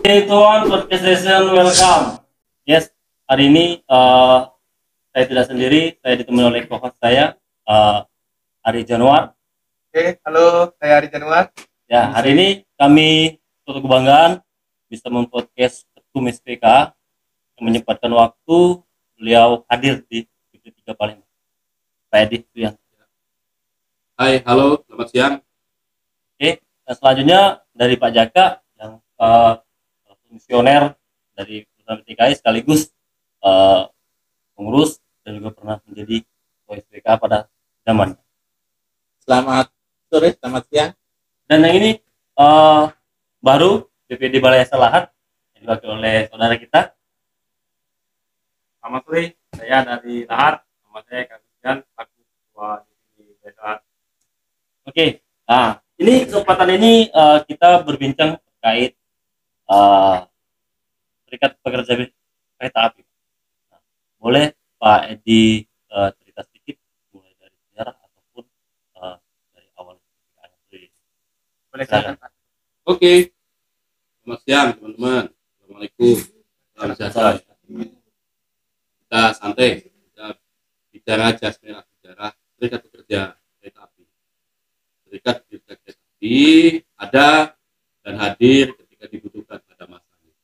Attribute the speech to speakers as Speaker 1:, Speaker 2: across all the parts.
Speaker 1: Hey tuan, podcast session, welcome. Yes, hari ini saya tidak sendiri, saya ditemani oleh co-host saya, Ari Januar.
Speaker 2: Oke, halo, saya Ari Januar.
Speaker 1: Ya, hari ini kami suatu kebanggaan bisa mempodcast Ketum SPK yang menyempatkan waktu beliau hadir di TV3 Palembang. Pak Edi, itu yang.
Speaker 3: Hai, halo, selamat siang.
Speaker 1: Oke, dan selanjutnya dari Pak Jaka yang misioner dari perusahaan PTKI sekaligus pengurus dan juga pernah menjadi OSPK pada zaman.
Speaker 2: Selamat sore, selamat siang.
Speaker 1: Dan yang ini baru BPD Balai Salahat yang diwakili oleh saudara kita.
Speaker 3: Selamat sore, saya dari Lahat. Nama saya Kasihan, aku ketua di Balai Salahat.
Speaker 1: Oke, nah ini kesempatan ini kita berbincang terkait Serikat Pekerja Kereta Api. Nah, boleh Pak Edi cerita sedikit mulai dari sejarah ataupun dari awal.
Speaker 2: Boleh silakan, Pak.
Speaker 3: Oke, selamat siang teman-teman. Assalamualaikum. Salam sejahtera. Kita santai, kita bicara jasmani sejarah Serikat Pekerja Kereta Api. Serikat Pekerja Kereta Api ada dan hadir ketika dibutuhkan pada masanya.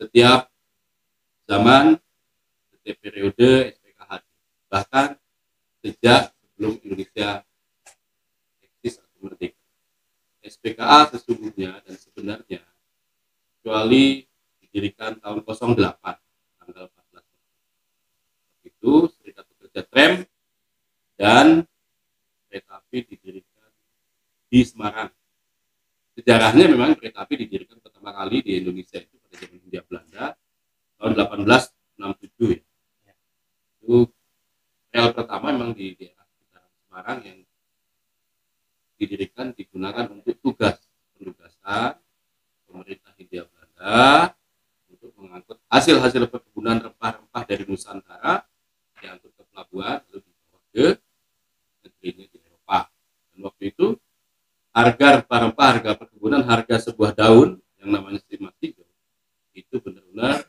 Speaker 3: Setiap zaman, setiap periode SPK hadir. Bahkan sejak sebelum Indonesia eksis atau merdeka. SPKA sesungguhnya dan sebenarnya kecuali didirikan tahun 08 tanggal 14 itu Serikat Pekerja Tram dan kereta api didirikan di Semarang. Sejarahnya memang kereta api didirikan pertama kali di Indonesia itu pada zaman Hindia Belanda tahun 1867 ya. Itu rel pertama memang di daerah sekitar Semarang yang didirikan digunakan untuk tugas penugasan pemerintah Hindia Belanda untuk mengangkut hasil-hasil perkebunan rempah-rempah dari Nusantara diangkut ke pelabuhan lalu dibawa ke negerinya di Eropa. Dan waktu itu harga rempah-rempah, harga perkebunan, harga sebuah daun yang namanya stimatigo itu benar-benar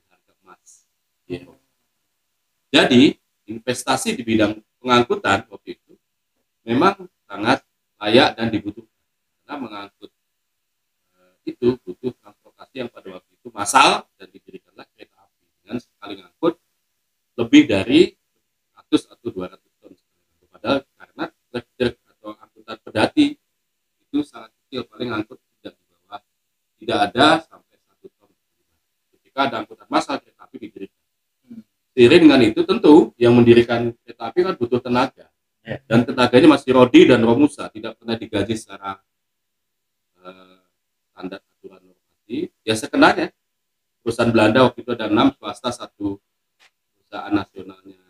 Speaker 3: harga emas. Ya. Jadi investasi di bidang pengangkutan waktu itu memang sangat layak dan dibutuhkan karena mengangkut itu butuh transportasi yang pada waktu itu massal dan didirikanlah kereta api dengan sekali ngangkut lebih dari 100 atau 200 ton. Padahal karena truk atau angkutan pedati itu sangat kecil, paling ngangkut tidak ada sampai 1 ton. Ketika ada angkutan massal kereta api didirikan. Seiring dengan itu tentu yang mendirikan kereta api kan butuh tenaga. Dan tenaganya masih Rodi dan Romusa, tidak pernah digaji secara standar aturan normatif. Ya sekenanya perusahaan Belanda waktu itu ada 6, swasta 1, perusahaan nasionalnya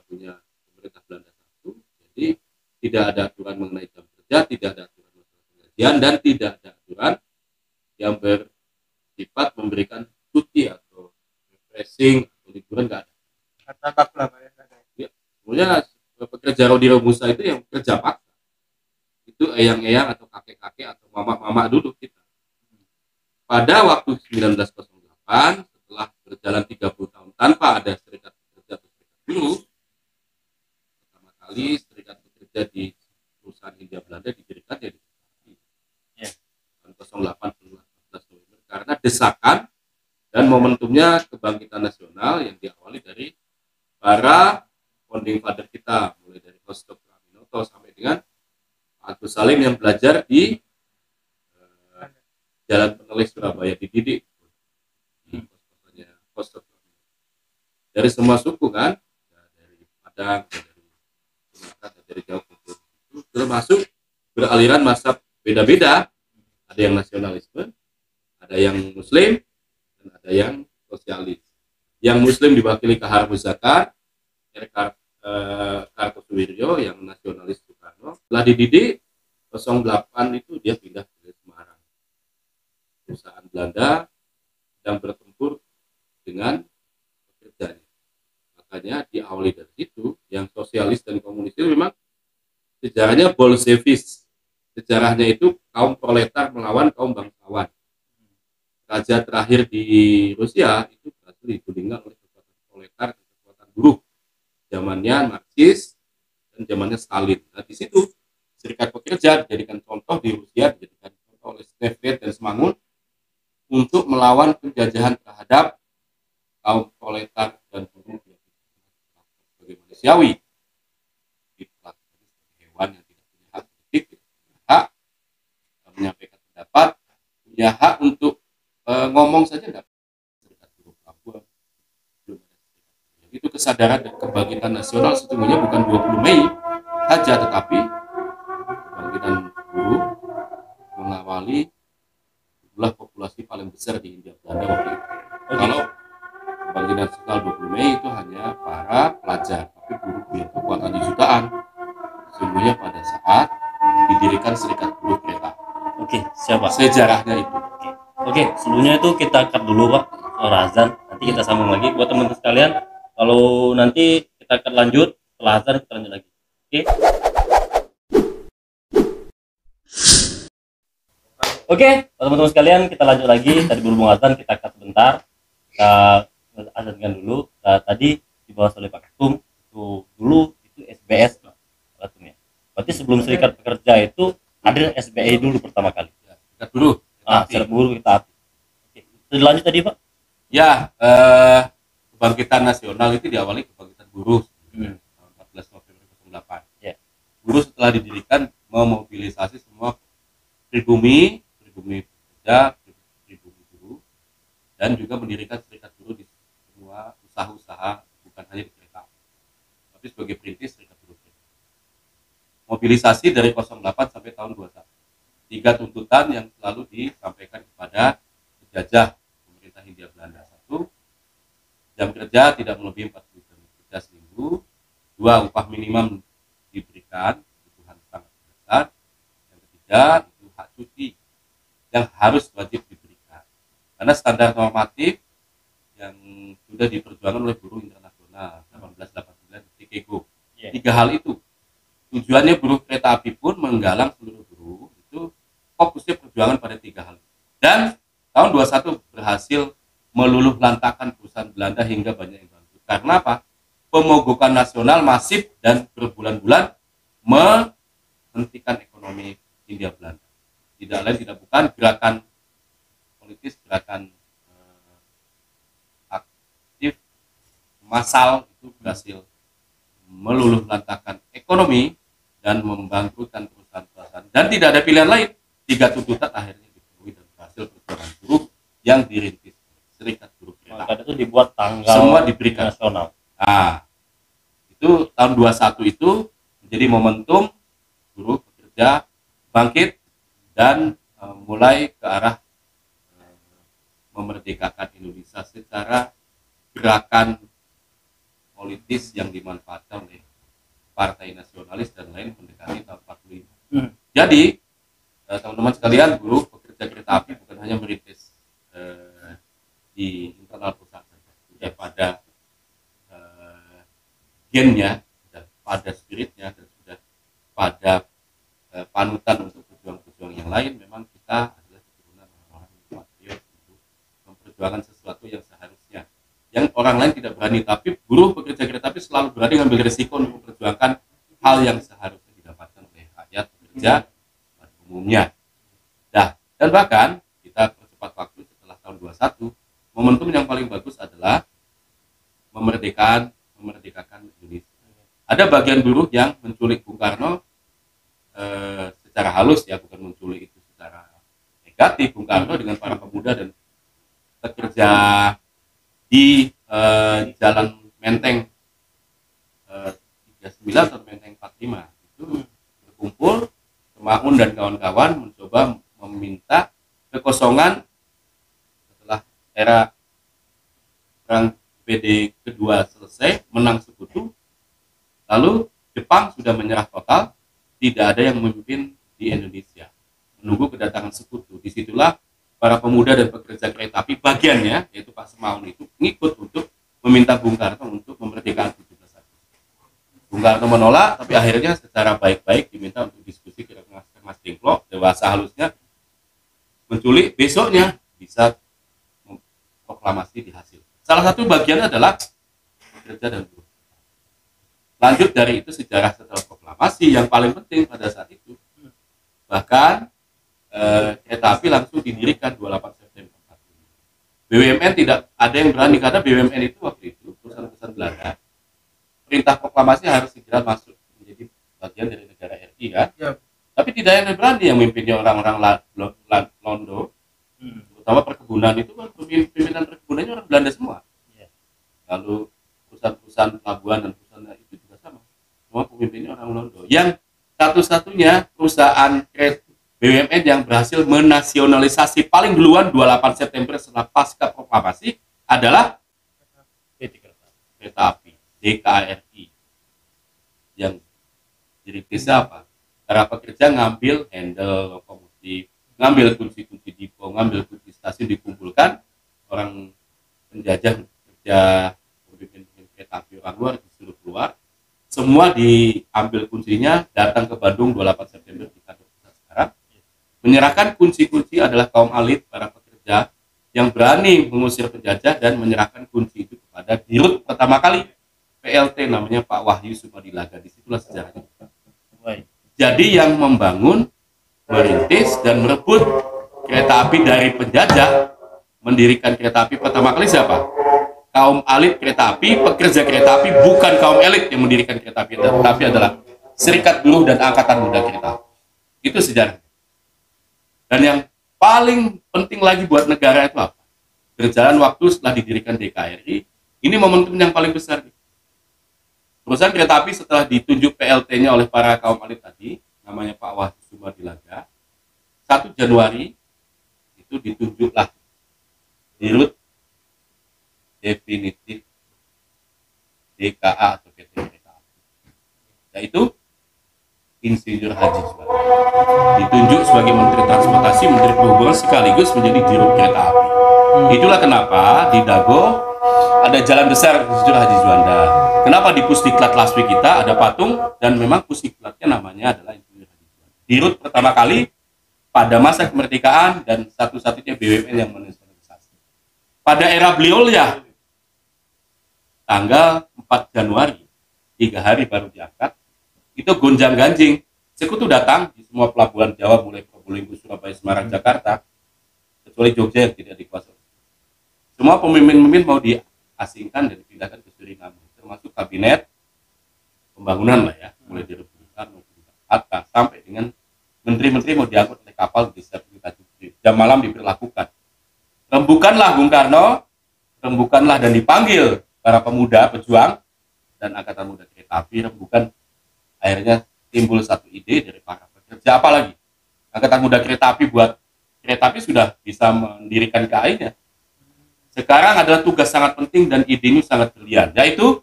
Speaker 3: punya pemerintah Belanda 1. Jadi tidak ada aturan mengenai jam kerja, tidak ada aturan masalah penggajian, dan tidak ada aturan yang bersifat memberikan cuti atau refreshing atau liburan, nggak ada.
Speaker 2: Kata Pak Lama ya.
Speaker 3: Kemudian pekerja Rodi Romusa itu yang kerja paksa itu eyang-eyang atau kakek-kakek atau mama-mama dulu kita. Pada waktu 1908 setelah berjalan 30 tahun tanpa ada serikat pekerja atau serikat buruh, pertama kali serikat pekerja di perusahaan Hindia Belanda didirikan ya tahun 08 November karena desakan dan momentumnya kebangkitan nasional yang diawali dari para founding father kita, mulai dari Kostok Raminoto sampai dengan Agus Salim yang belajar di Jalan Penelis Surabaya, dididik di Kostok Raminoto. Dari semua suku kan, dari Padang, dari Sumatera, dari Jawa, itu termasuk beraliran mazhab beda-beda. Ada yang nasionalisme, ada yang Muslim, dan ada yang sosialis. Yang Muslim diwakili Kahar Muzakar, Kartosuwiryo, yang nasionalis Soekarno. Setelah dididik 08 itu dia pindah ke Semarang. Perusahaan Belanda sedang bertempur dengan pekerjanya. Makanya diawali dari situ, yang sosialis dan komunis itu memang sejarahnya Bolshevis. Sejarahnya itu kaum proletar melawan kaum bangsa lawan. Raja terakhir di Rusia itu berhasil digulingkan oleh kekuatan proletar dan kekuatan buruh. Zamannya Marxis dan zamannya Stalin. Nah, di situ serikat pekerja dijadikan contoh di Rusia, dijadikan contoh oleh Snevret dan Semangun untuk melawan penjajahan terhadap kaum proletar dan buruh sebagai manusiawi, diperlakukan sebagai hewan yang tidak punya hak politik, tidak punya hak menyampaikan pendapat, punya hak untuk ngomong saja tidak. Serikat buruh Papua belum ada. Itu kesadaran dan kebangkitan nasional sesungguhnya bukan 20 Mei saja, tetapi kebangkitan buruh mengawali jumlah populasi paling besar di Hindia Belanda waktu itu. Kalau kebangkitan nasional 20 Mei itu hanya para pelajar, tapi buruh punya kekuatan jutaan. Sesungguhnya pada saat didirikan Serikat Buruh Kereta.
Speaker 1: Oke, siapa?
Speaker 3: Sejarahnya itu.
Speaker 1: Oke, sebelumnya itu kita cut dulu Pak, soal azan. Nanti kita sambung lagi buat teman-teman sekalian. Kalau nanti kita akan lanjut setelah azan kita lanjut lagi. Oke. Oke, teman-teman sekalian kita lanjut lagi. Tadi berhubung azan kita cut sebentar. Kita azankan dulu. Tadi dibahas oleh Pak Ketum itu dulu itu SBS Pak Ketum ya. Berarti sebelum Serikat Pekerja itu ada SBI dulu pertama kali.
Speaker 3: Serikat Buruh.
Speaker 1: Serikat Buruh kita api. Oke. Lanjut tadi Pak.
Speaker 3: Ya, kebangkitan nasional itu diawali kebangkitan buruh tahun 14 November 08.
Speaker 1: Ya.
Speaker 3: Buruh setelah didirikan memobilisasi semua pribumi pekerja, pribumi buruh, dan juga mendirikan serikat buruh di semua usaha-usaha, bukan hanya di kereta, tapi sebagai perintis serikat buruh. Mobilisasi dari 08 sampai tahun 21. 3 tuntutan yang selalu disampaikan kepada penjajah pemerintah Hindia Belanda. 1, jam kerja tidak melebihi 40 jam kerja seminggu. 2, upah minimum diberikan, kebutuhan sangat dasar. Yang ketiga, itu hak cuti yang harus wajib diberikan. Karena standar normatif yang sudah diperjuangkan oleh buruh internasional 1889 di Chicago. 3 hal itu. Tujuannya buruh kereta api pun menggalang seluruh buruh itu fokusnya perjuangan pada 3 hal. Dan tahun 21 berhasil meluluh lantakan perusahaan Belanda hingga banyak yang bangkrut. Karena apa? Pemogokan nasional masif dan berbulan-bulan menghentikan ekonomi Hindia Belanda. Tidak lain tidak bukan gerakan politis, gerakan aktif massal itu berhasil meluluh lantakan ekonomi dan membangkrutkan perusahaan-perusahaan. Dan tidak ada pilihan lain. 3 tuntutan akhirnya dipenuhi dan berhasil perjuangan buruh yang dirintis Serikat Buruh Kereta.
Speaker 1: Maka itu dibuat tanggal
Speaker 3: semua diberikan
Speaker 1: nasional.
Speaker 3: Nah, itu tahun 21 itu menjadi momentum buruh pekerja bangkit dan mulai ke arah memerdekakan Indonesia secara gerakan politis yang dimanfaatkan oleh partai nasionalis dan lain mendekati tahun 45. Jadi teman-teman sekalian, buruh pekerja kereta api bukan hanya merintis di internal perusahaan saja, sudah pada gennya, sudah pada spiritnya, dan sudah pada panutan untuk pejuang-pejuang yang lain. Memang kita adalah keturunan orang-orang yang patriot untuk memperjuangkan sesuatu yang seharusnya yang orang lain tidak berani, tapi buruh pekerja kereta api selalu berani mengambil risiko untuk memperjuangkan hal yang seharusnya didapatkan oleh rakyat pekerja pada umumnya. Dan bahkan kita percepat waktu setelah tahun 21, momentum yang paling bagus adalah memerdekakan Indonesia. Ada bagian buruh yang menculik Bung Karno secara halus ya, bukan menculik itu secara negatif. Bung Karno dengan para pemuda dan pekerja di Jalan Menteng 39 atau Menteng 45 itu berkumpul, Temahun dan kawan-kawan mencoba meminta kekosongan setelah era perang PD kedua selesai, menang sekutu, lalu Jepang sudah menyerah total, tidak ada yang memimpin di Indonesia, menunggu kedatangan sekutu. Disitulah para pemuda dan pekerja kereta api bagiannya, yaitu Pak Semaun itu ngikut untuk meminta Bung Karno untuk memerdekakan 17 Agustus. Bung Karno menolak, tapi akhirnya secara baik-baik diminta untuk diskusi ke Mas Dengklok, dewasa halusnya, menculik, besoknya bisa proklamasi dihasil. Salah satu bagian adalah pekerja dan buruh. Lanjut dari itu sejarah setelah proklamasi yang paling penting pada saat itu, bahkan kereta api langsung didirikan 28 September 45. BUMN tidak ada yang berani karena BUMN itu waktu itu perusahaan Belanda. Perintah proklamasi harus segera masuk menjadi bagian dari negara RI kan.
Speaker 2: Ya.
Speaker 3: Tapi tidak ada yang berani, yang memimpinnya orang-orang Londo, terutama perkebunan itu kan pimpinan perkebunannya orang Belanda semua.
Speaker 1: Ya.
Speaker 3: Lalu perusahaan-perusahaan pelabuhan dan perusahaan itu juga sama, semua pemimpinnya orang Londo. Yang satu-satunya perusahaan BUMN yang berhasil menasionalisasi paling duluan 28 September setelah pasca proklamasi adalah kereta api DKRI. Yang dirintisnya apa? Para pekerja ngambil handle lokomotif, ngambil kunci-kunci depo, ngambil kunci stasiun, dikumpulkan. Orang penjajah kerja pemimpin kereta api orang luar disuruh keluar, semua diambil kuncinya, datang ke Bandung 28 September di kantor pusat sekarang, menyerahkan kunci-kunci adalah kaum elit, para pekerja yang berani mengusir penjajah dan menyerahkan kunci itu kepada dirut pertama kali PLT, namanya Pak Wahyu Sumadilaga. Disitulah sejarahnya.
Speaker 1: Baik.
Speaker 3: Jadi yang membangun, merintis dan merebut kereta api dari penjajah, mendirikan kereta api pertama kali siapa? Kaum elit kereta api, pekerja kereta api, bukan kaum elit yang mendirikan kereta api, tetapi adalah Serikat Buruh dan Angkatan Muda Kereta Api. Itu sejarah. Dan yang paling penting lagi buat negara itu apa? Berjalan waktu setelah didirikan DKRI, ini momentum yang paling besar. Perusahaan kereta api setelah ditunjuk PLT-nya oleh para kaum elit tadi, namanya Pak Wahyu Sumadilaga, 1 Januari itu ditunjuklah dirut definitif DKA atau PT Kereta Api, yaitu Insinyur Haji Juanda. Ditunjuk sebagai Menteri Transportasi, Menteri Perhubungan sekaligus menjadi dirut kereta api. Itulah kenapa di Dago ada jalan besar Insinyur Haji Juanda. Kenapa di Pusdiklat Laswi kita ada patung, dan memang Pusdiklatnya namanya adalah Insinyur Haji Juanda. Dirut pertama kali pada masa kemerdekaan dan satu-satunya BUMN yang menasionalisasi. Pada era beliau ya, tanggal 4 Januari, 3 hari baru diangkat, itu gonjang-ganjing. Sekutu datang di semua pelabuhan Jawa, mulai Probolinggo, Surabaya, Semarang, Jakarta, kecuali Jogja yang tidak dikuasai. Semua pemimpin-pemimpin mau diasingkan dan dipindahkan ke Suriname, termasuk kabinet pembangunan lah ya, mulai dari Bung Karno, Hatta, sampai dengan menteri-menteri mau diangkut oleh kapal di sertifikat jam malam diberlakukan. Rembukanlah Bung Karno, rembukanlah dan dipanggil para pemuda pejuang dan Angkatan Muda Kereta Api, rembukan. Akhirnya timbul satu ide dari para pekerja, apalagi Angkatan Muda Kereta Api buat kereta api sudah bisa mendirikan KAI-nya. Sekarang adalah tugas sangat penting dan idenya sangat brilian, yaitu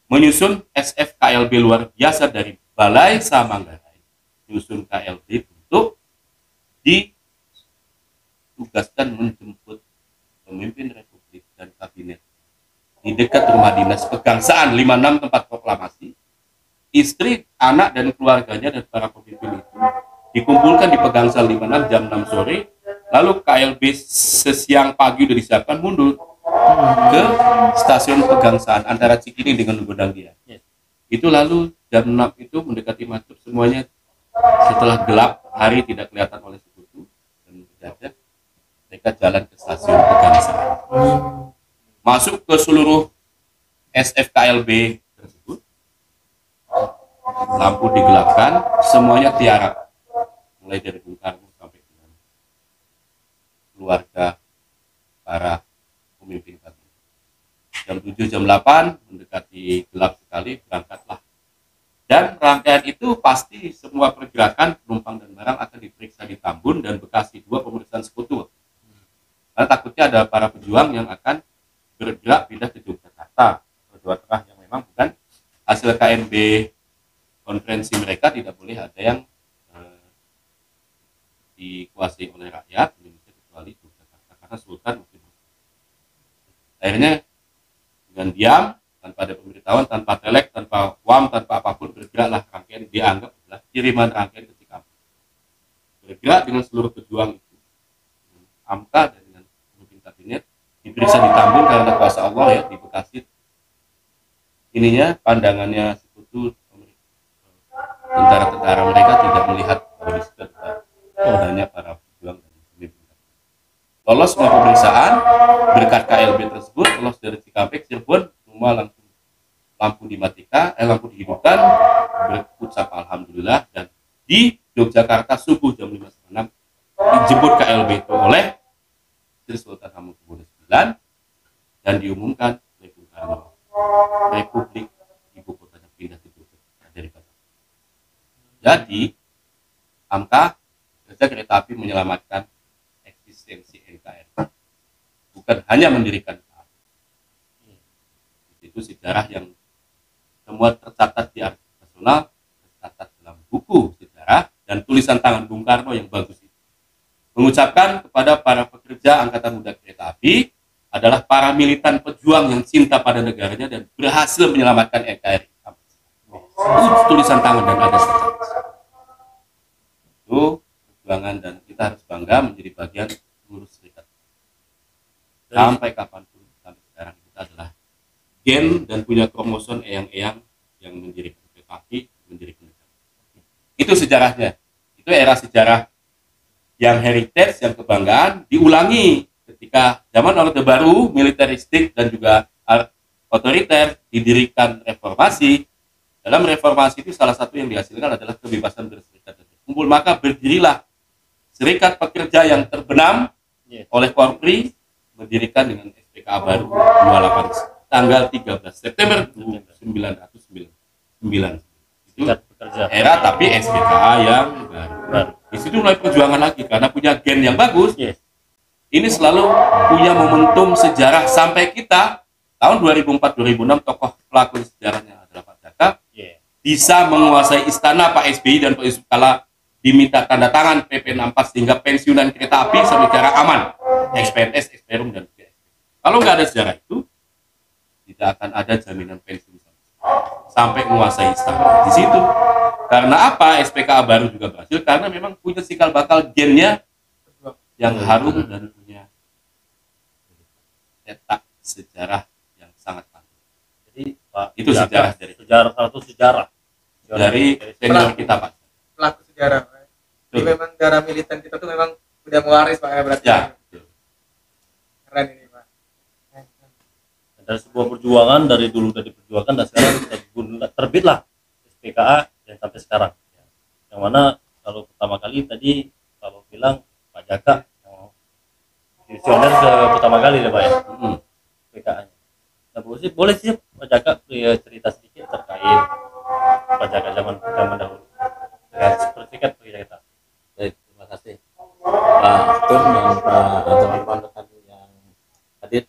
Speaker 3: menyusun SFKLB luar biasa dari Balai Samanggarai, menyusun KLB untuk ditugaskan menjemput pemimpin Republik dan kabinet di dekat rumah dinas Pegangsaan 56 tempat proklamasi. Istri, anak, dan keluarganya dan para pemimpin itu dikumpulkan di Pegangsaan 56 jam 6 sore, lalu KLB sesiang pagi sudah disiapkan mundur ke stasiun Pegangsaan antara Cikini dengan Gondang Dia. Itu lalu jam 6 itu mendekati maghrib, semuanya setelah gelap, hari tidak kelihatan oleh sekutu dan penjajah, mereka jalan ke stasiun Pegangsaan. Masuk ke seluruh SFKLB tersebut, lampu digelapkan, semuanya tiarap, mulai dari Bung Karno sampai dengan keluarga para pemimpin kami. Jam 7, jam 8 mendekati gelap sekali, berangkatlah. Dan rangkaian itu pasti semua pergerakan penumpang dan barang akan diperiksa di Tambun dan Bekasi, 2 pemeriksaan sekutu. Karena takutnya ada para pejuang yang akan bergerak pindah ke Yogyakarta atau Jawa Tengah yang memang bukan hasil KNB konferensi mereka, tidak boleh ada yang dikuasai oleh rakyat Indonesia kecuali Yogyakarta, karena Sultan mungkin. Akhirnya dengan diam, tanpa ada pemberitahuan, tanpa telek, tanpa WAM, tanpa apapun, bergeraklah rangkaian dianggap adalah kiriman rangkaian ke Cikampek. Bergerak dengan seluruh pejuang itu AMKA dan dengan pemimpin kabinet diperiksa di Tambun karena kuasa Allah ya di Bekasi. Ininya pandangannya sekutu tentara-tentara mereka tidak melihat bahwa di situ ada hanya para pejuang dan pemimpin. Lolos semua pemeriksaan berkat KLB tersebut, lolos dari Cikampek, Cirebon, semua lampu dimatikan, lampu dihidupkan, berucap alhamdulillah, dan di Yogyakarta subuh jam 5.06 dijemput KLB itu oleh Sri Sultan Hamengkubuwono IX dan diumumkan oleh Bung Karno Republik ibu kotanya pindah ke Yogyakarta dari Batam. Jadi AMKA kerja kereta api menyelamatkan eksistensi NKRI, bukan hanya mendirikan KAI. Itu sejarah yang semua tercatat di arsip nasional, tercatat dalam buku sejarah dan tulisan tangan Bung Karno yang bagus itu. Mengucapkan kepada para pekerja Angkatan Muda Kereta Api adalah para militan pejuang yang cinta pada negaranya dan berhasil menyelamatkan NKRI. Itu tulisan tangan dan ada sejarah. Itu perjuangan dan kita harus bangga menjadi bagian pengurus serikat. Sampai kapanpun, sampai sekarang kita adalah gen dan punya kromosom eyang-eyang yang mendirikan kereta api, mendirikan negara. Itu sejarahnya. Itu era sejarah yang heritage, yang kebanggaan diulangi ketika zaman Orde Baru, militeristik dan juga otoriter didirikan reformasi. Dalam reformasi itu salah satu yang dihasilkan adalah kebebasan berserikat dan berkumpul. Maka berdirilah serikat pekerja yang terbenam oleh Korpri, mendirikan dengan SPKA baru 28 tanggal 13 September 1999. Itu era tapi SPKA yang baru. Di situ mulai perjuangan lagi karena punya gen yang bagus. Ini selalu punya momentum sejarah sampai kita tahun 2004-2006 tokoh pelaku sejarahnya adalah Pak Jaka bisa menguasai istana Pak SBY dan Pak Yusuf Kala diminta tanda tangan PP 64 sehingga pensiunan kereta api secara aman, XPNS, XPRUM dan PSP. Kalau nggak ada sejarah itu tidak akan ada jaminan pensiun sampai menguasai istana di situ. Karena apa? SPKA baru juga berhasil karena memang punya cikal bakal gennya yang harum dan punya letak sejarah yang sangat panjang. Jadi Pak, itu sejarah dari sejarah dari senior kita Pak.
Speaker 2: Pelaku sejarah. Jadi memang darah militan kita tuh memang udah mewaris Pak ya berarti.
Speaker 3: Ya.
Speaker 2: Keren ini Pak.
Speaker 1: Dari sebuah perjuangan dari dulu udah diperjuangkan dan sekarang terbitlah SPKA yang sampai sekarang. Yang mana kalau pertama kali tadi kalau bilang Pak Jaka yang visioner pertama kali ya Pak ya. SPKA-nya. Nah, boleh sih Pak Jaka cerita sedikit terkait Pak Jaka zaman dahulu. Seperti kan kita.
Speaker 4: Baik, terima kasih Pak Tun dan Pak teman-teman rekan yang hadir.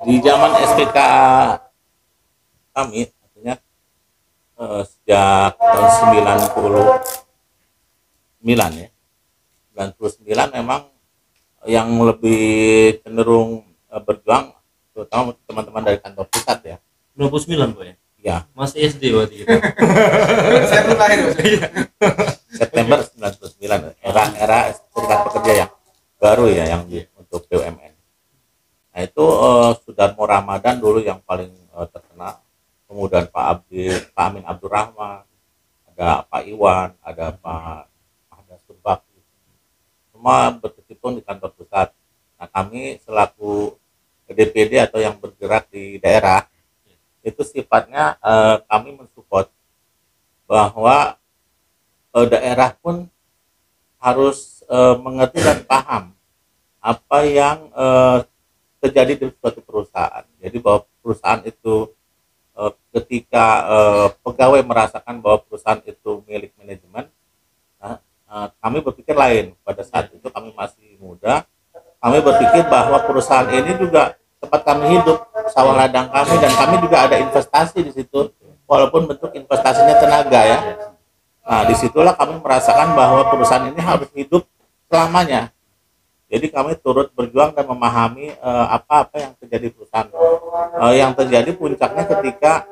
Speaker 4: Di zaman SPKA kami, artinya sejak tahun 99 ya, 99 memang yang lebih cenderung berjuang terutama teman-teman dari kantor pusat ya.
Speaker 1: 99 Pak ya?
Speaker 4: Ya.
Speaker 1: Masih SD berarti kita.
Speaker 2: Saya belum lahir.
Speaker 3: September 99, era serikat pekerja yang baru ya, yang untuk BUMN. Nah itu Sudarmo Ramadan dulu yang paling terkenal, kemudian Pak Amin Abdurrahman, ada Pak Iwan, ada Pak Mahda Subak, semua berkecimpung di kantor pusat. Nah kami selaku DPD atau yang bergerak di daerah itu sifatnya kami mensupport bahwa daerah pun harus mengerti dan paham apa yang terjadi di suatu perusahaan. Jadi bahwa perusahaan itu ketika pegawai merasakan bahwa perusahaan itu milik manajemen, kami berpikir lain. Pada saat itu kami masih muda, kami berpikir bahwa perusahaan ini juga tempat kami hidup, sawah ladang kami, dan kami juga ada investasi di situ, walaupun bentuk investasinya tenaga ya. Nah disitulah kami merasakan bahwa perusahaan ini harus hidup selamanya. Jadi kami turut berjuang dan memahami apa-apa yang terjadi di perusahaan. Yang terjadi puncaknya ketika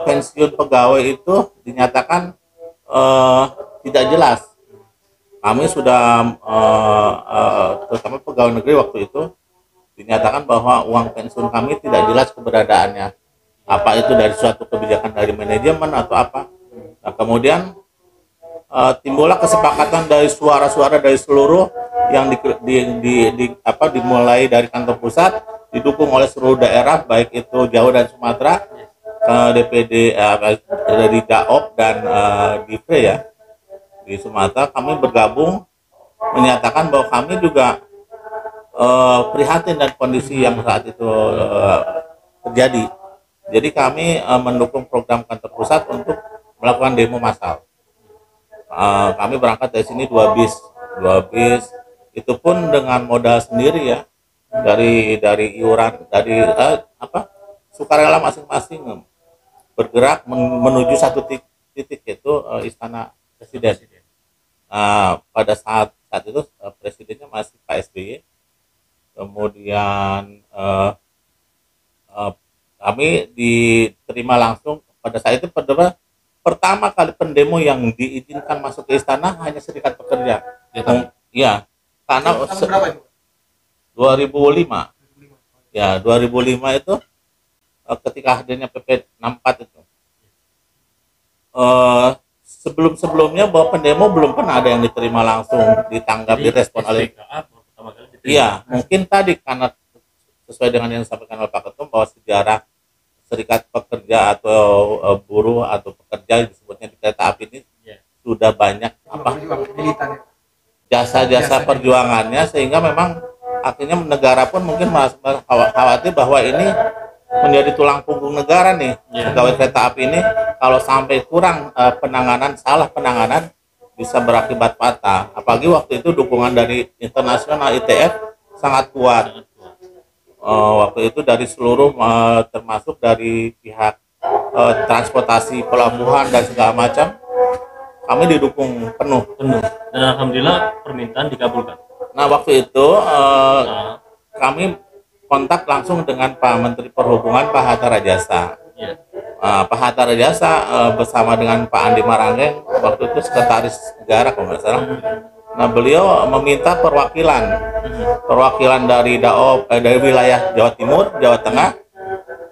Speaker 3: pensiun pegawai itu dinyatakan tidak jelas.
Speaker 4: kami sudah terutama pegawai negeri waktu itu dinyatakan bahwa uang pensiun kami tidak jelas keberadaannya, apa itu dari suatu kebijakan dari manajemen atau apa. Nah, kemudian timbullah kesepakatan dari suara-suara dari seluruh yang dimulai dari kantor pusat, didukung oleh seluruh daerah baik itu Jawa dan Sumatera, DPD dari Daop dan Divre ya di Sumatera. Kami bergabung menyatakan bahwa kami juga prihatin dan kondisi yang saat itu terjadi. Jadi kami mendukung program kantor pusat untuk melakukan demo massal. Kami berangkat dari sini 2 bis itu pun dengan modal sendiri ya, dari iuran dari sukarela masing-masing bergerak menuju satu titik yaitu Istana Presiden. Pada saat itu presidennya masih Pak SBY. Kemudian kami diterima langsung pada saat itu. Pertama kali pendemo yang diizinkan masuk ke istana hanya serikat pekerja. Ya, karena
Speaker 2: Tahun berapa itu?
Speaker 4: 2005. Ya, 2005 itu ketika hadirnya PP 64 itu. Sebelum-sebelumnya bahwa pendemo belum pernah ada yang diterima langsung, ditanggap, direspon oleh. Iya, mungkin tadi karena sesuai dengan yang disampaikan oleh Pak Ketum bahwa sejarah serikat pekerja atau buruh atau pekerja disebutnya di kereta api ini sudah banyak jasa-jasa perjuangannya, sehingga memang akhirnya negara pun mungkin khawatir bahwa ini menjadi tulang punggung negara nih, pegawai kereta api ini kalau sampai kurang salah penanganan bisa berakibat fatal. Apalagi waktu itu dukungan dari internasional ITF sangat kuat. Waktu itu dari seluruh termasuk dari pihak transportasi, pelabuhan dan segala macam, kami didukung penuh
Speaker 1: dan alhamdulillah permintaan dikabulkan.
Speaker 4: Nah, waktu itu kami kontak langsung dengan Pak Menteri Perhubungan, Pak Hatta Rajasa. Pak Hatta Rajasa bersama dengan Pak Andi Maranggeng, waktu itu sekretaris negara kalau nggak salah. Nah, beliau meminta perwakilan dari dari wilayah Jawa Timur, Jawa Tengah,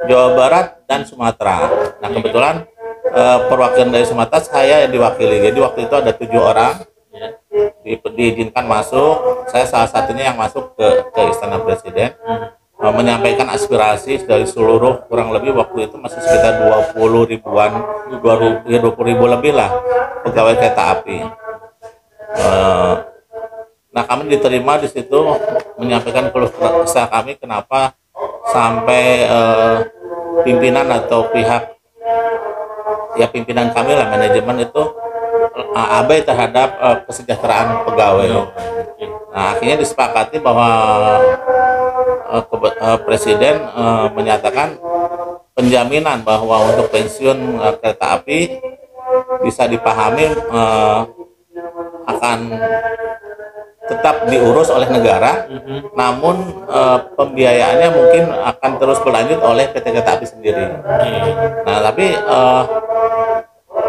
Speaker 4: Jawa Barat, dan Sumatera. Nah, kebetulan perwakilan dari Sumatera saya yang diwakili. Jadi waktu itu ada 7 orang diizinkan masuk. Saya salah satunya yang masuk ke Istana Presiden, menyampaikan aspirasi dari seluruh, kurang lebih waktu itu masih sekitar 20 ribuan, 20 ribu lebih lah pegawai kereta api. Nah, kami diterima di situ menyampaikan keluh kesah kami kenapa sampai pimpinan atau pimpinan kami lah, manajemen itu abai terhadap kesejahteraan pegawai. Nah, akhirnya disepakati bahwa Presiden menyatakan penjaminan bahwa untuk pensiun kereta api bisa dipahami akan tetap diurus oleh negara, namun pembiayaannya mungkin akan terus berlanjut oleh PT Kereta Api sendiri. Nah, tapi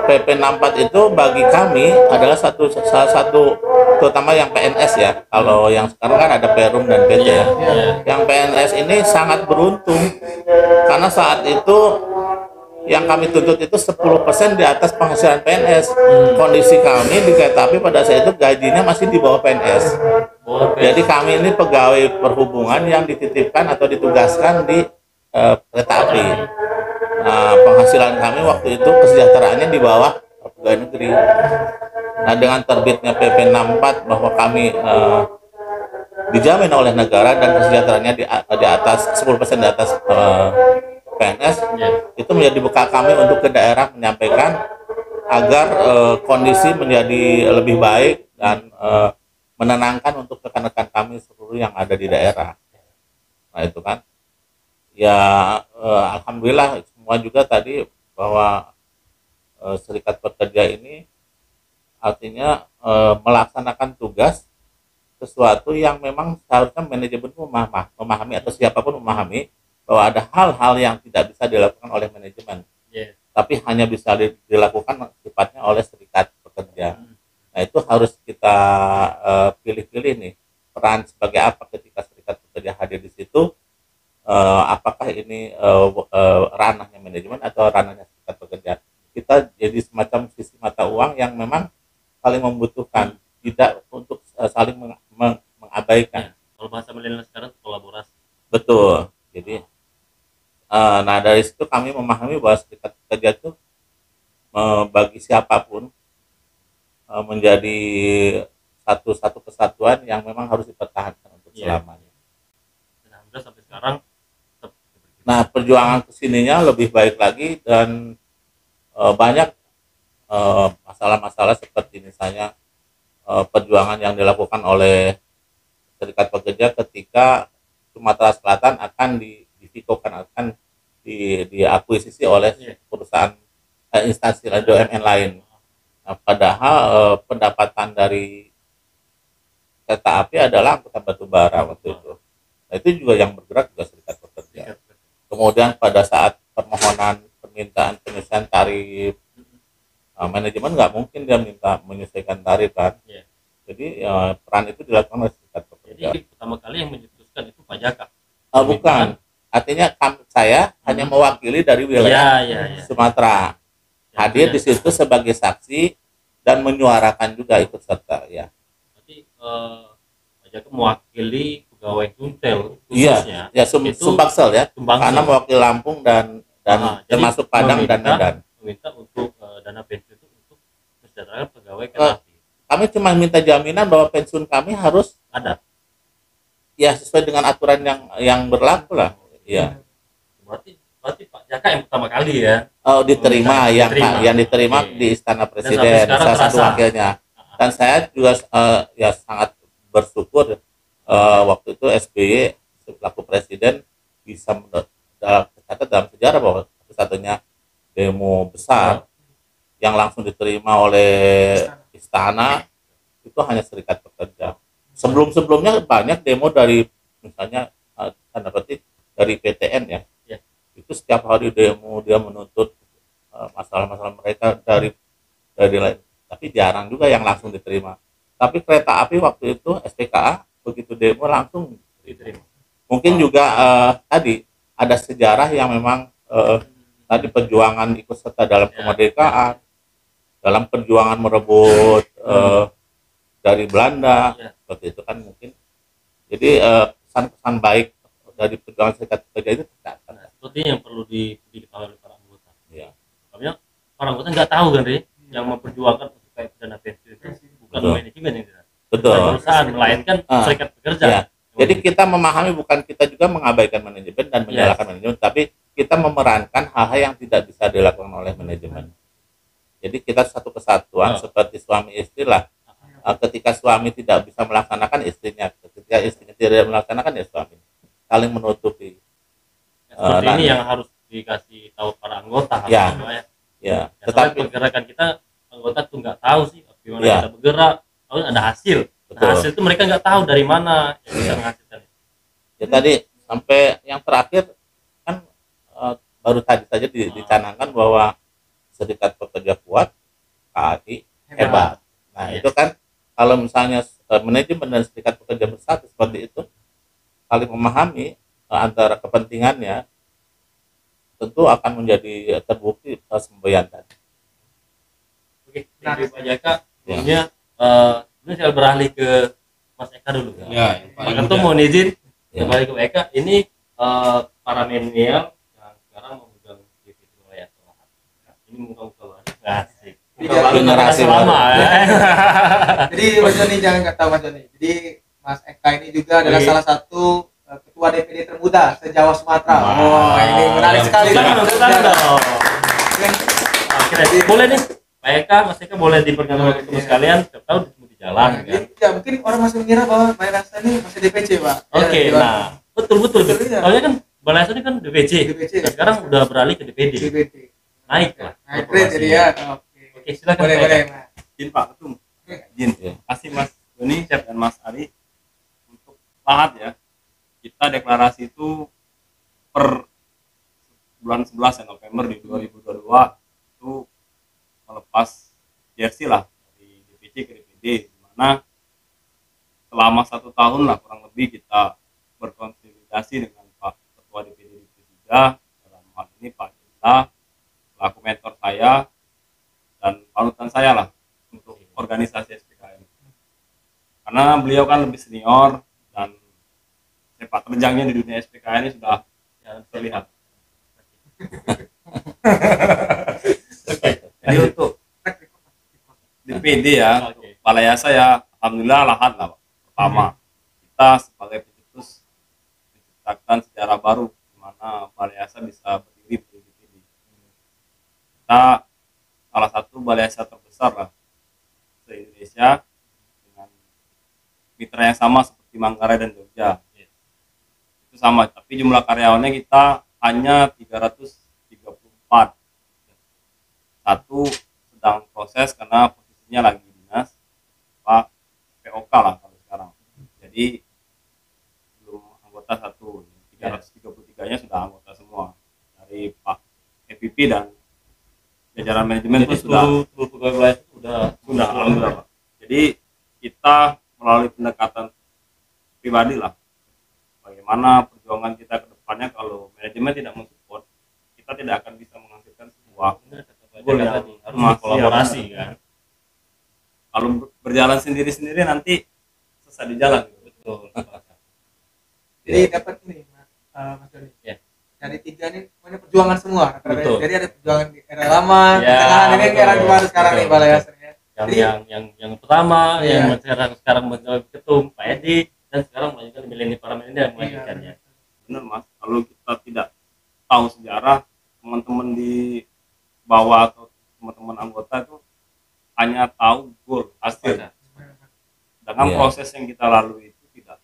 Speaker 4: PP 64 itu bagi kami adalah salah satu terutama yang PNS ya. Kalau yang sekarang kan ada Perum dan PT ya. Yang PNS ini sangat beruntung karena saat itu yang kami tuntut itu 10% di atas penghasilan PNS. Kondisi kami di kereta api pada saat itu gajinya masih di bawah PNS. Jadi kami ini pegawai perhubungan yang dititipkan atau ditugaskan di kereta api. Nah, penghasilan kami waktu itu kesejahteraannya di bawah pegawai negeri. Nah, dengan terbitnya PP 64 bahwa kami dijamin oleh negara dan kesejahteraannya di atas 10% di atas PNS, itu menjadi bekal kami untuk ke daerah menyampaikan agar kondisi menjadi lebih baik dan menenangkan untuk rekan-rekan kami seluruh yang ada di daerah. Nah, itu kan ya, alhamdulillah semua juga tadi bahwa serikat pekerja ini artinya melaksanakan tugas sesuatu yang memang seharusnya manajemen memahami atau siapapun memahami bahwa ada hal-hal yang tidak bisa dilakukan oleh manajemen, tapi hanya bisa dilakukan sifatnya oleh serikat pekerja. Nah itu harus kita pilih-pilih nih peran sebagai apa ketika serikat pekerja hadir di situ. Apakah ini ranahnya manajemen atau ranahnya serikat pekerja? Kita jadi semacam sisi mata uang yang memang saling membutuhkan, tidak untuk saling mengabaikan.
Speaker 1: Kalau bahasa milenial sekarang kolaborasi.
Speaker 4: Betul. Jadi, nah dari situ kami memahami bahwa serikat pekerja itu bagi siapapun menjadi satu kesatuan yang memang harus dipertahankan untuk selamanya.
Speaker 1: Dan alhamdulillah sampai sekarang.
Speaker 4: Nah perjuangan kesininya lebih baik lagi dan banyak masalah-masalah seperti misalnya perjuangan yang dilakukan oleh serikat pekerja ketika Sumatera Selatan akan divikokan, akan diakuisisi oleh perusahaan instansi BUMN lain. Nah, padahal pendapatan dari kereta api adalah angkutan batu bara waktu itu. Nah, itu juga yang bergerak juga serikat pekerja. Kemudian pada saat permohonan permintaan penyelesaian tarif, manajemen nggak mungkin dia minta menyelesaikan tarif kan. Jadi peran itu dilakukan oleh serikat pekerja.
Speaker 1: Jadi pertama kali yang menyetuskan itu Pak Jaka.
Speaker 4: Bukan, artinya saya hanya mewakili dari wilayah Sumatera, hadir di situ sebagai saksi dan menyuarakan juga ikut serta ya.
Speaker 1: Berarti Pak Jaka mewakili pegawai Sumsel
Speaker 4: khususnya. Iya, Sumbaksel ya. Karena mewakili Lampung dan termasuk Padang dan Medan.
Speaker 1: Meminta untuk dana pensiun itu untuk kesejahteraan pegawai kereta api.
Speaker 4: Kami cuma minta jaminan bahwa pensiun kami harus
Speaker 1: ada.
Speaker 4: Ya sesuai dengan aturan yang berlaku lah. Iya.
Speaker 1: Berarti Pak Jaka yang pertama kali ya.
Speaker 4: Diterima yang diterima di Istana Presiden salah satu wakilnya. Dan saya juga ya sangat bersyukur waktu itu SBY selaku presiden bisa tercatat dalam sejarah bahwa satu-satunya demo besar yang langsung diterima oleh istana itu hanya serikat pekerja. Sebelumnya banyak demo dari misalnya tanda petik dari PTN ya. Itu setiap hari demo, dia menuntut masalah-masalah mereka dari lain, tapi jarang juga yang langsung diterima. Tapi kereta api waktu itu SPKA begitu demo langsung diterima. Mungkin juga tadi ada sejarah yang memang tadi perjuangan ikut serta dalam kemerdekaan, dalam perjuangan merebut dari Belanda, seperti itu kan mungkin. Jadi pesan-pesan baik dari perjuangan serikat pekerja itu tercatat.
Speaker 1: Nah, seperti yang perlu diketahui oleh para anggota.
Speaker 4: Ya.
Speaker 1: Karena para anggota nggak tahu kan, yang memperjuangkan supaya dana pensiun itu bukan manajemen yang tidak.
Speaker 4: Betul.
Speaker 1: Perusahaan melainkan serikat pekerja.
Speaker 4: Ya. Jadi kita memahami bukan kita juga mengabaikan manajemen dan menyalahkan manajemen, tapi kita memerankan hal-hal yang tidak bisa dilakukan oleh manajemen. Jadi kita satu kesatuan seperti suami istri lah. Ketika suami tidak bisa melaksanakan istrinya, ketika istrinya tidak melaksanakan ya suami saling menutupi.
Speaker 1: Seperti ini yang harus dikasih tahu para anggota.
Speaker 4: Ya.
Speaker 1: Tetapi pergerakan kita anggota tuh nggak tahu sih gimana kita bergerak. Tahu ada hasil. Nah, hasil itu mereka nggak tahu dari mana yang bisa menghasilkan.
Speaker 4: Ya tadi sampai yang terakhir kan baru tadi saja dicanangkan bahwa serikat pekerja kuat, KAI hebat. Nah itu kan kalau misalnya manajemen dan serikat pekerja bersatu seperti itu, saling memahami antara kepentingannya, tentu akan menjadi terbukti semboyan tadi.
Speaker 1: Oke, dari Pak Jaka, ini saya beralih ke Mas Eka dulu.
Speaker 3: Ya,
Speaker 1: Pak Ketum mohon izin kembali ke Pak Eka. Ini para milenial yang sekarang memegang divisi wilayah Tolahan. Ini muka-muka baru. Asik.
Speaker 4: Generasi
Speaker 1: lama ya.
Speaker 2: Jadi Mas Joni jangan kata Mas Joni. Jadi Mas Eka ini juga adalah salah satu ketua DPD termuda se-Jawa Sumatera. Ini menarik sekali.
Speaker 1: Boleh nih, Pak Eka, Mas Eka boleh diperkenalkan ketemu sekalian. Setiap tahun ketemu di jalan.
Speaker 2: Ya mungkin orang masih mengira bahwa Balai Lasa ini masih DPC, Pak.
Speaker 1: Oke, nah betul. Soalnya kan Balai Lasa ini kan DPC. Nah, sekarang udah beralih ke DPD. Naik lah.
Speaker 2: Naik jadi ya.
Speaker 1: Oke, silakan.
Speaker 2: Boleh, Mas.
Speaker 5: Izin Pak Ketum. Izin. Kasih Mas Doni, Chef dan Mas Ari untuk lahat ya. Kita deklarasi itu per bulan 11 November di 2022 itu melepas jersey lah dari DPC ke DPD. Karena selama 1 tahun lah kurang lebih kita berkonsolidasi dengan Pak Ketua DPD 3 dalam hal ini Pak Cinta selaku mentor saya dan panutan saya lah untuk organisasi SPKM. Karena beliau kan lebih senior dan sepak terjangnya di dunia SPKM ini sudah terlihat. Jadi untuk DPD ya, untuk Balai Yasa ya, alhamdulillah lahan lah Pak. Pertama, kita sebagai pencetus menciptakan sejarah baru di mana Balai Yasa bisa berdiri di DPD. Kita salah satu Balai Yasa terbesar lah se-Indonesia dengan mitra yang sama seperti Manggarai dan Jogja. Itu sama, tapi jumlah karyawannya kita hanya 334. Satu sedang proses karena posisinya lagi dinas Pak POK lah kalau sekarang. Jadi belum anggota satu, 333-nya sudah anggota semua dari Pak EVP dan jajaran manajemen itu sudah
Speaker 1: pegawai
Speaker 5: sudah alhamdulillah Pak. Jadi kita melalui pendekatan pribadi lah bagaimana perjuangan kita ke depannya. Kalau manajemen tidak mensupport, kita tidak akan bisa menghasilkan sebuah goal yang
Speaker 1: harus kolaborasi kan.
Speaker 5: Kalau berjalan sendiri-sendiri nanti sesat di jalan.
Speaker 1: Betul.
Speaker 2: Jadi dapat ini Mas Doni.
Speaker 1: Ya.
Speaker 2: Dari 3 ini semuanya perjuangan semua.
Speaker 1: Betul.
Speaker 2: Jadi ada perjuangan di era lama,
Speaker 1: Ya,
Speaker 2: di tengah ini
Speaker 1: betul.
Speaker 2: era baru sekarang nih Balai Yasa ya. Jadi,
Speaker 1: Yang pertama
Speaker 2: Iya.
Speaker 1: yang sekarang menjadi ketum Pak Edi, dan sekarang melanjutkan milenial para milenial yang melanjutkannya.
Speaker 5: Benar Mas, kalau kita tidak tahu sejarah, teman-teman di bawah atau teman-teman anggota itu hanya tahu goal hasil. Dengan
Speaker 4: Iya.
Speaker 5: proses yang kita lalui itu tidak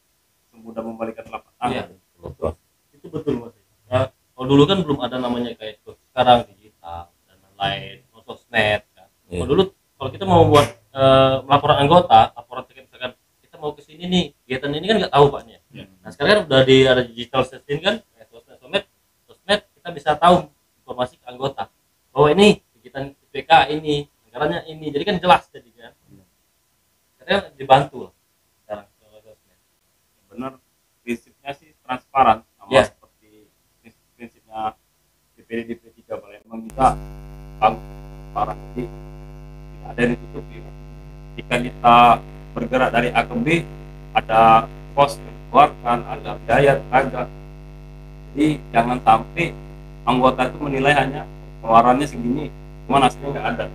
Speaker 5: semudah membalikan telapak
Speaker 1: Iya,
Speaker 5: tangan.
Speaker 1: betul. Itu betul Mas. Nah, kalau dulu kan belum ada namanya kayak itu. Sekarang digital dan lain-lain, sosmed kan.
Speaker 4: Iya.
Speaker 1: Kalau dulu kalau kita mau buat laporan anggota, laporan terkait misalkan kita mau ke sini nih, kegiatan ini kan nggak tahu Pak nya.
Speaker 5: Iya.
Speaker 1: Nah, sekarang kan udah ada digital system kan, kayak sosmed kita bisa tahu informasi ke anggota bahwa ini kegiatan IPK ini, anggarannya ini. Jadi kan jelas jadi kan. Karena dibantu lah sekarang kalau sosmed.
Speaker 5: Benar, prinsipnya sih transparan sama
Speaker 1: Ya.
Speaker 5: seperti prinsipnya DPD 3 Palembang kita transparan, jadi tidak ada yang ditutupi. Jika kita bergerak dari A ke B, ada kos yang dikeluarkan, ada biaya tenaga. Jadi jangan sampai anggota itu menilai hanya pengeluarannya segini, cuma hasilnya nggak ada.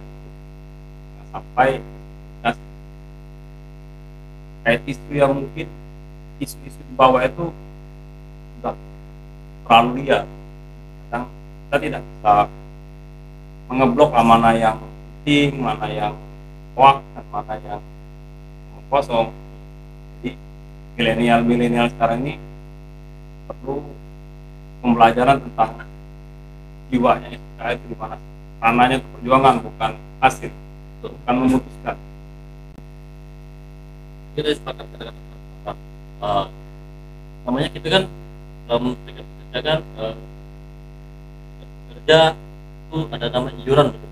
Speaker 5: Nah, sampai kayak isu yang mungkin isu-isu di bawah itu sudah terlalu liar. Kadang kita tidak bisa mengeblok mana yang penting, mana yang hoax, dan mana yang kosong. Jadi milenial sekarang ini perlu pembelajaran tentang jiwanya SPK itu di mana ranahnya itu perjuangan, bukan hasil, bukan memutuskan.
Speaker 1: Kita sepakat kata-kata namanya kita kan dalam serikat pekerja kan kerja itu ada nama iuran betul.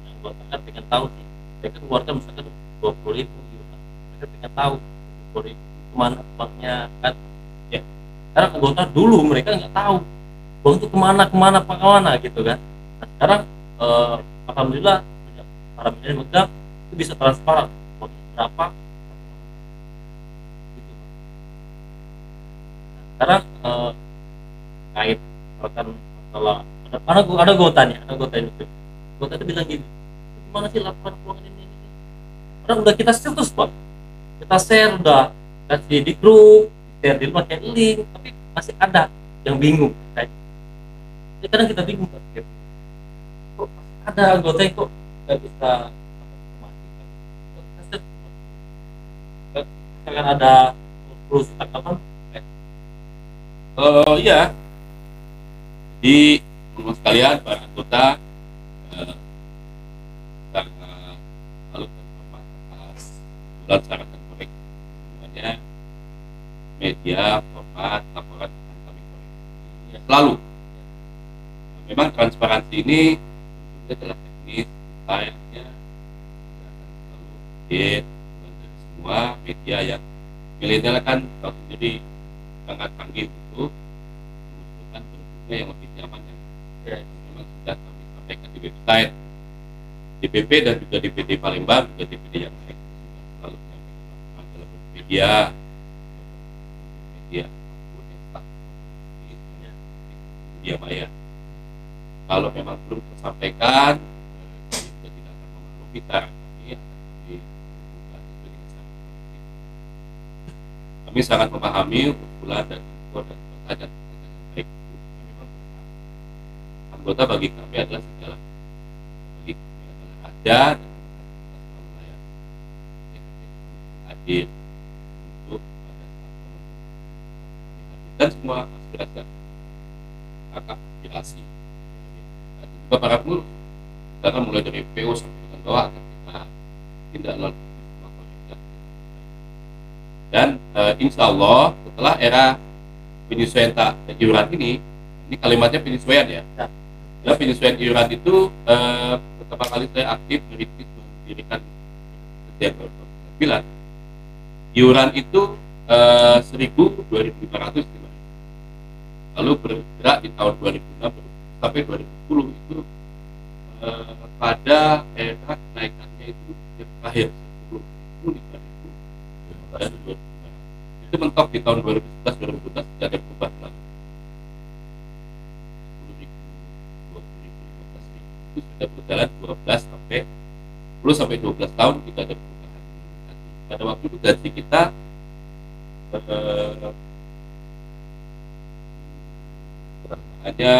Speaker 1: Anggota kan pengen tahu sih, mereka keluarga misalkan 20.000 iuran, mereka pengen tahu 20.000 kemana uangnya kan. Ya, sekarang anggota dulu mereka nggak tahu uang itu kemana gitu kan. Nah, sekarang alhamdulillah para manajer megang itu bisa transparan uangnya berapa gitu. Nah, sekarang kait akan masalah ada anggota itu bilang gini, gimana sih laporan keuangan ini karena udah kita share terus Pak, kita share udah kasih di grup, share di pakai link, tapi masih ada yang bingung kayak jadi kadang kita bingung Pak, kok ada anggota yang kok nggak bisa misalkan ada terus tanggapan
Speaker 3: Iya. Di teman sekalian para anggota karena lalu terbatas bulan sarankan korek semuanya media format laporan akan kami koreksi ya, selalu. Nah, memang transparansi ini tentunya adalah teknis, detailnya akan selalu dari semua media yang milenial kan tahu sendiri sangat canggih untuk mengusulkan bentuknya yang lebih nyaman yang memang sudah kami sampaikan di website DPP dan juga DPD Palembang, juga DPD yang lain sudah selalu menyampaikan dalam media maupun media maya. Kalau memang belum tersampaikan, kami juga tidak akan memaklumi saran kami akan kami buka sesuai dengan saran kami. Kami sangat memahami usulan dan info dan pertanyaan yang baik itu memang benar. Anggota bagi kami adalah segala, bagi kami adalah ada dan selalu layak hadir untuk pada saat dan semua aspirasi aspirasi dan juga para pengurus karena mulai dari PO sampai dengan bawah akan kita tindak lanjut semua koordinasi dan insya Allah setelah era penyesuaian iuran ini kalimatnya penyesuaian ya. Dalam penyesuaian iuran itu pertama kali saya aktif merintis mendirikan sejak 2009. Iuran itu 1.000, 2.500, lalu bergerak di tahun 2006 sampai 2010 itu pada era kenaikannya itu yang terakhir 10.000, 5.000 dan 2.500. Itu mentok di tahun 2011 2012 tidak ada perubahan lagi. 10.000, 20.000, 15.000 itu sudah berjalan 12 sampai 12 tahun tidak ada perubahan. Pada waktu itu gaji kita hanya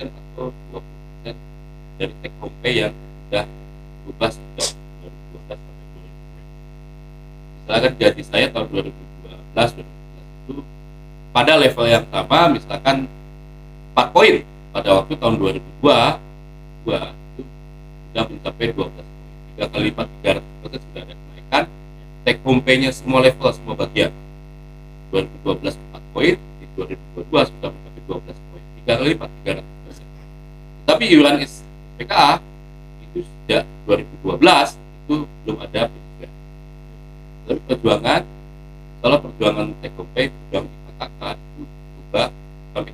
Speaker 3: 10% atau 20% dari take home pay yang sudah berubah sejak 2012 sampai 2020. Misalkan gaji saya tahun 2012 itu pada level yang sama, misalkan 4 poin pada waktu tahun 2002 itu sudah mencapai 12 poin, 3 kali lipat 300% sudah ada kenaikan take home pay-nya semua level, semua bagian. 2012 4 poin, di 2022 sudah mencapai 12 poin, 3 kali lipat 300%. Tapi iuran SPKA itu sejak 2012 itu belum ada penyesuaian. Tapi perjuangan, kalau perjuangan take home pay, perjuangan KKK itu berubah sampai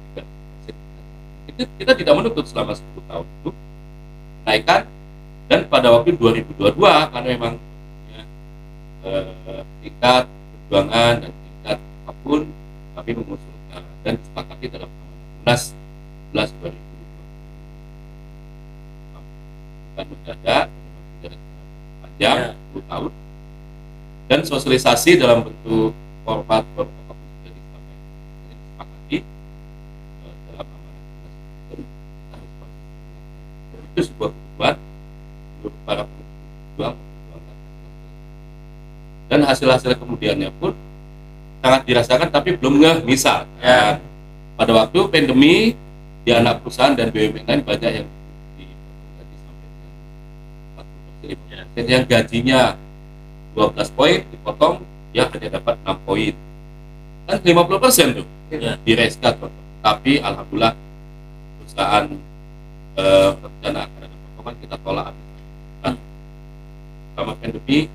Speaker 3: 3%. Kita tidak menuntut selama 10 tahun itu naikkan, dan pada waktu 2022 karena memang tingkat perjuangan dan tingkat apapun kami mengusulkan dan disepakati dalam Munas 11 2020 bukan mendadak, panjang 10 tahun, dan sosialisasi dalam bentuk format apapun sudah disepakati dalam amanah Munas. Itu sebuah kebutuhan untuk para pejuang, dan hasil-hasil kemudiannya pun sangat dirasakan, tapi belum misal ya. Pada waktu pandemi di anak perusahaan dan BUMN lain banyak yang gaji sampai 40%, yang gajinya 12 poin dipotong dia hanya dapat 6 poin, kan 50% tuh ya, direskat. Tapi alhamdulillah perusahaan rencana akan ada performa kita tolak. Nah, sama pandemi